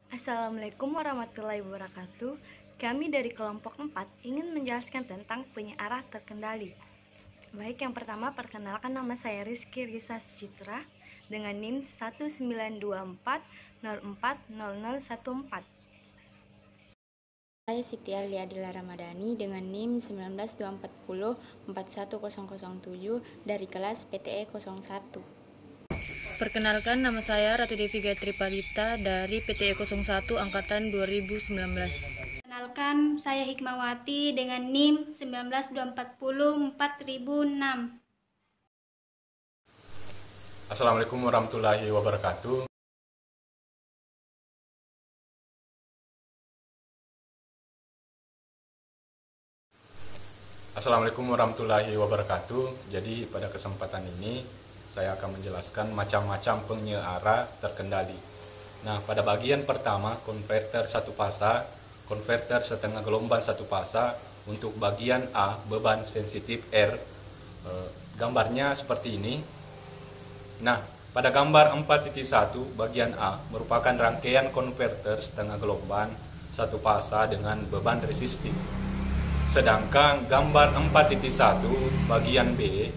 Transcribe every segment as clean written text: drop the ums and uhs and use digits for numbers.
Assalamualaikum warahmatullahi wabarakatuh. Kami dari kelompok 4 ingin menjelaskan tentang penyearah terkendali. Baik, yang pertama perkenalkan, nama saya Rizky Risa Sucitra dengan NIM 1924040014. Saya Siti Aliadila Ramadhani dengan NIM 1924041007 dari kelas PTE 01. Perkenalkan, nama saya Ratu Devi Gayatri Palita dari PTE 01 Angkatan 2019. Perkenalkan, saya Hikmawati dengan NIM 192404.006. Assalamualaikum warahmatullahi wabarakatuh. Assalamualaikum warahmatullahi wabarakatuh. Jadi pada kesempatan ini saya akan menjelaskan macam-macam penyeara terkendali. Nah, pada bagian pertama, konverter satu fasa, konverter setengah gelombang satu fasa. Untuk bagian A, beban sensitif R, gambarnya seperti ini. Nah, pada gambar 4.1 bagian A merupakan rangkaian konverter setengah gelombang satu fasa dengan beban resistif. Sedangkan gambar 4.1 bagian B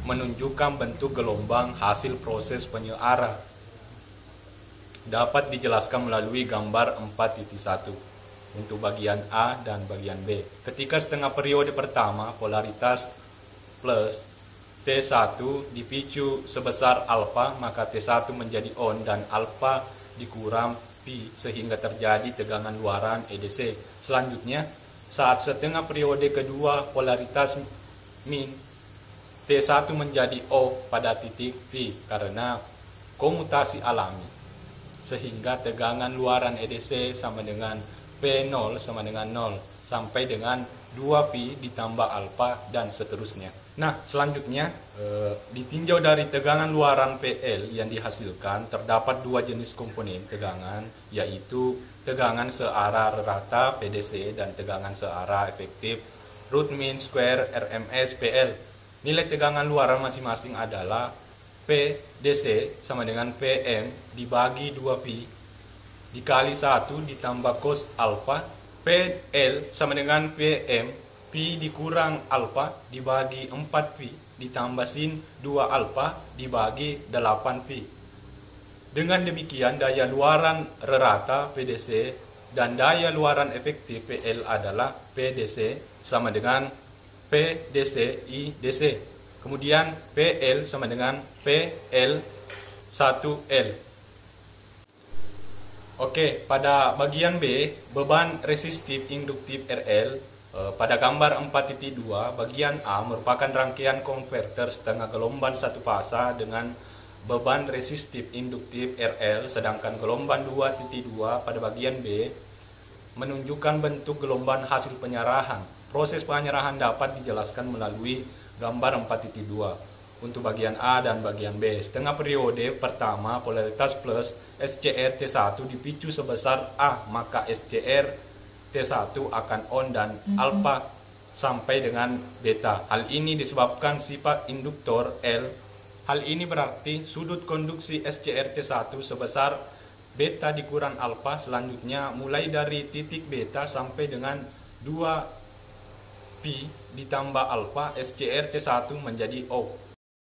menunjukkan bentuk gelombang hasil proses penyeara. Dapat dijelaskan melalui gambar 4.1 untuk bagian A dan bagian B. Ketika setengah periode pertama polaritas plus T1 dipicu sebesar alfa, maka T1 menjadi on dan alfa dikurang pi sehingga terjadi tegangan luaran EDC. Selanjutnya, saat setengah periode kedua polaritas min, T1 menjadi O pada titik P karena komutasi alami, sehingga tegangan luaran EDC sama dengan P0 sama dengan 0 sampai dengan 2pi ditambah alfa dan seterusnya. Nah, selanjutnya ditinjau dari tegangan luaran PL yang dihasilkan, terdapat dua jenis komponen tegangan, yaitu tegangan searah rata PDC dan tegangan searah efektif root mean square RMS PL. Nilai tegangan luaran masing-masing adalah PDC sama dengan PM dibagi 2pi dikali 1 ditambah cos alfa. PL sama dengan PM pi dikurang alfa dibagi 4pi ditambah sin 2 alfa dibagi 8pi. Dengan demikian, daya luaran rata PDC dan daya luaran efektif PL adalah PDC sama dengan PDC I DC. Kemudian PL sama dengan PL 1L. Oke, pada bagian B, beban resistif induktif RL. Pada gambar 4.2 bagian A merupakan rangkaian konverter setengah gelombang satu fasa dengan beban resistif induktif RL, sedangkan gelombang 2.2 pada bagian B menunjukkan bentuk gelombang hasil penyerahan. Proses penyerahan dapat dijelaskan melalui gambar 4.2 untuk bagian A dan bagian B. Setengah periode pertama polaritas plus SCR T1 dipicu sebesar A, maka SCR T1 akan on dan alfa sampai dengan beta. Hal ini disebabkan sifat induktor L. Hal ini berarti sudut konduksi SCR T1 sebesar beta dikurang alfa. Selanjutnya mulai dari titik beta sampai dengan 2pi ditambah alfa, SCR T1 menjadi O.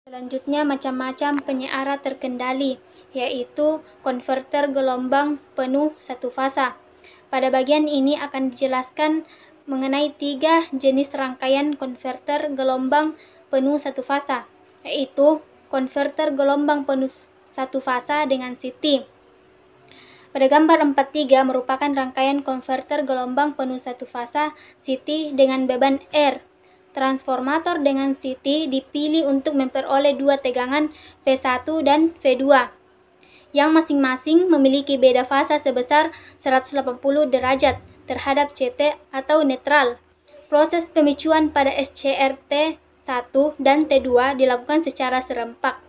Selanjutnya, macam-macam penyeara terkendali, yaitu konverter gelombang penuh satu fasa. Pada bagian ini akan dijelaskan mengenai 3 jenis rangkaian konverter gelombang penuh satu fasa, yaitu konverter gelombang penuh satu fasa dengan CT. Pada gambar 4.3 merupakan rangkaian konverter gelombang penuh satu fasa CT dengan beban R. Transformator dengan CT dipilih untuk memperoleh dua tegangan V1 dan V2 yang masing-masing memiliki beda fasa sebesar 180 derajat terhadap CT atau netral. Proses pemicuan pada SCRT 1 dan T2 dilakukan secara serempak.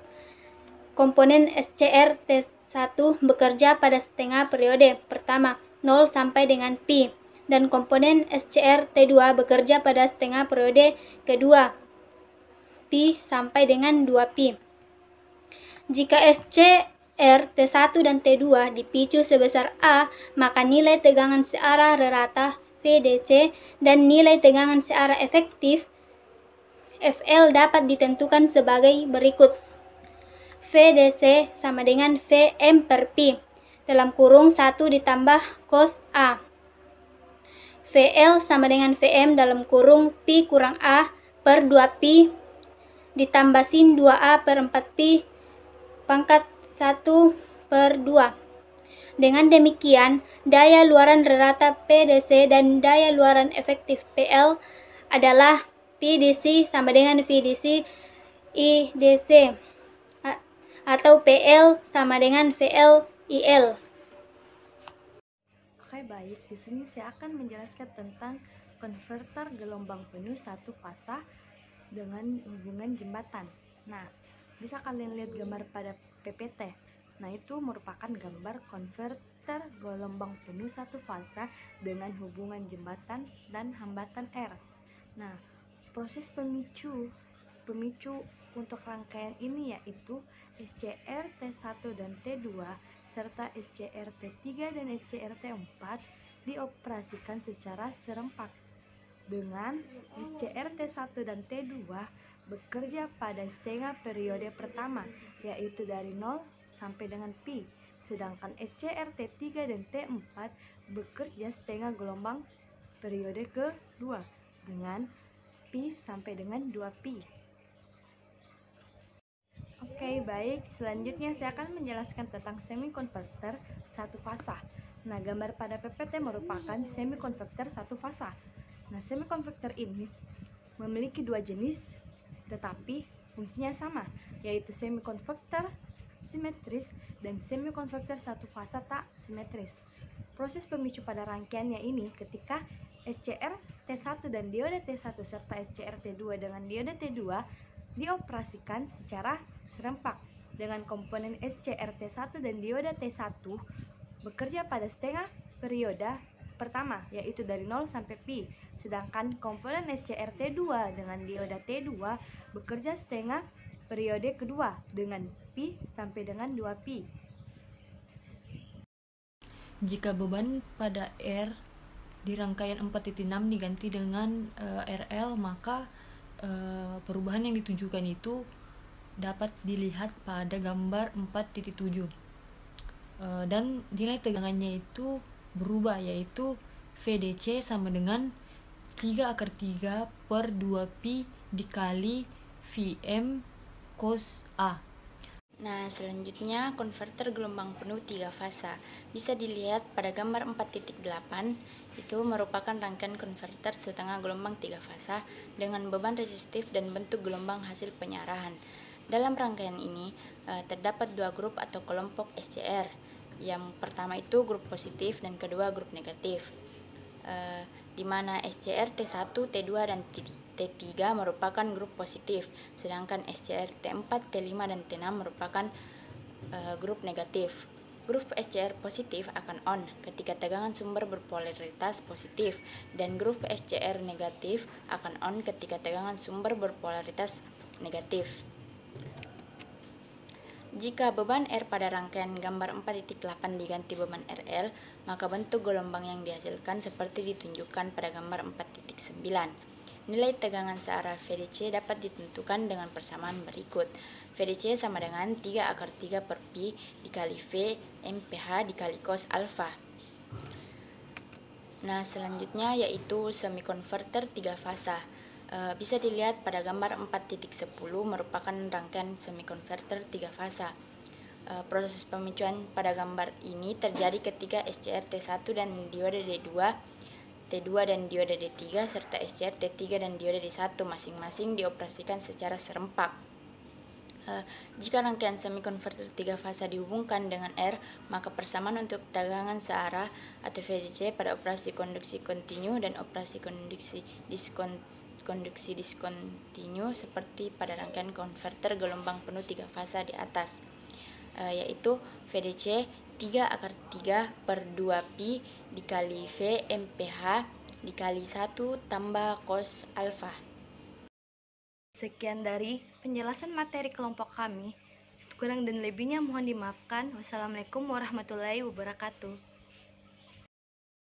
Komponen SCRT 1 bekerja pada setengah periode pertama 0 sampai dengan pi, dan komponen SCR T2 bekerja pada setengah periode kedua pi sampai dengan 2pi. Jika SC R, T1 dan T2 dipicu sebesar A, maka nilai tegangan searah rata VDC dan nilai tegangan searah efektif FL dapat ditentukan sebagai berikut. VDC sama dengan Vm per Pi, dalam kurung 1 ditambah cos A. VL sama dengan Vm dalam kurung Pi kurang A per 2Pi ditambah sin 2A per 4Pi pangkat 1 per 2. Dengan demikian, daya luaran rata PDC dan daya luaran efektif PL adalah PDC sama dengan VDC IDC atau PL sama dengan VL IL. Oke, baik. Di sini saya akan menjelaskan tentang konverter gelombang penuh satu fasa dengan hubungan jembatan. Nah, bisa kalian lihat gambar pada PPT. Nah, itu merupakan gambar konverter gelombang penuh satu fasa dengan hubungan jembatan dan hambatan R. Nah, proses pemicu untuk rangkaian ini yaitu SCR T1 dan T2 serta SCR T3 dan SCR T4 dioperasikan secara serempak dengan SCR T1 dan T2 bekerja pada setengah periode pertama, yaitu dari 0 sampai dengan pi, sedangkan SCR T3 dan T4 bekerja setengah gelombang periode kedua dengan pi sampai dengan 2pi. Oke, baik. Selanjutnya saya akan menjelaskan tentang semikonverter satu fasa. Nah, gambar pada PPT merupakan semikonverter satu fasa. Nah, semikonverter ini memiliki dua jenis tetapi fungsinya sama, yaitu semikonverter simetris dan semikonverter satu fasa tak simetris. Proses pemicu pada rangkaiannya ini ketika SCR T1 dan diode T1 serta SCR T2 dengan diode T2 dioperasikan secara serempak dengan komponen SCR T1 dan diode T1 bekerja pada setengah periode pertama, yaitu dari 0 sampai pi, sedangkan komponen SCR T2 dengan diode T2 bekerja setengah periode kedua dengan pi sampai dengan 2pi. Jika beban pada R di rangkaian 4.6 diganti dengan RL, maka perubahan yang ditunjukkan itu dapat dilihat pada gambar 4.7. Dan nilai tegangannya itu berubah, yaitu VDC sama dengan 3/3 per 2pi dikali Vm cos A. Nah, selanjutnya konverter gelombang penuh 3 fasa. Bisa dilihat pada gambar 4.8, itu merupakan rangkaian konverter setengah gelombang 3 fasa dengan beban resistif dan bentuk gelombang hasil penyarahan. Dalam rangkaian ini terdapat dua grup atau kelompok SCR. Yang pertama itu grup positif dan kedua grup negatif. Di mana SCR T1, T2 dan T3 merupakan grup positif, sedangkan SCR T4, T5 dan T6 merupakan grup negatif. Grup SCR positif akan on ketika tegangan sumber berpolaritas positif dan grup SCR negatif akan on ketika tegangan sumber berpolaritas negatif. Jika beban R pada rangkaian gambar 4.8 diganti beban RL, maka bentuk gelombang yang dihasilkan seperti ditunjukkan pada gambar 4.9. Nilai tegangan searah VDC dapat ditentukan dengan persamaan berikut. VDC sama dengan 3/3 per pi dikali V MPH dikali cos alfa. Nah, selanjutnya yaitu semikonverter 3 fasa. Bisa dilihat pada gambar 4.10 merupakan rangkaian semikonverter 3 fasa. Proses pemicuan pada gambar ini terjadi ketika SCR T1 dan diode D2, T2 dan diode D3 serta SCR T3 dan diode D1 masing-masing dioperasikan secara serempak. Jika rangkaian semikonverter 3 fasa dihubungkan dengan R, maka persamaan untuk tegangan searah atau VDC pada operasi konduksi kontinu dan operasi konduksi diskontinu seperti pada rangkaian konverter gelombang penuh 3 fasa di atas, yaitu VDC 3/3 per 2pi dikali V MPH dikali 1 tambah cos alfa. Sekian dari penjelasan materi kelompok kami. Kurang dan lebihnya mohon dimaafkan. Wassalamualaikum warahmatullahi wabarakatuh.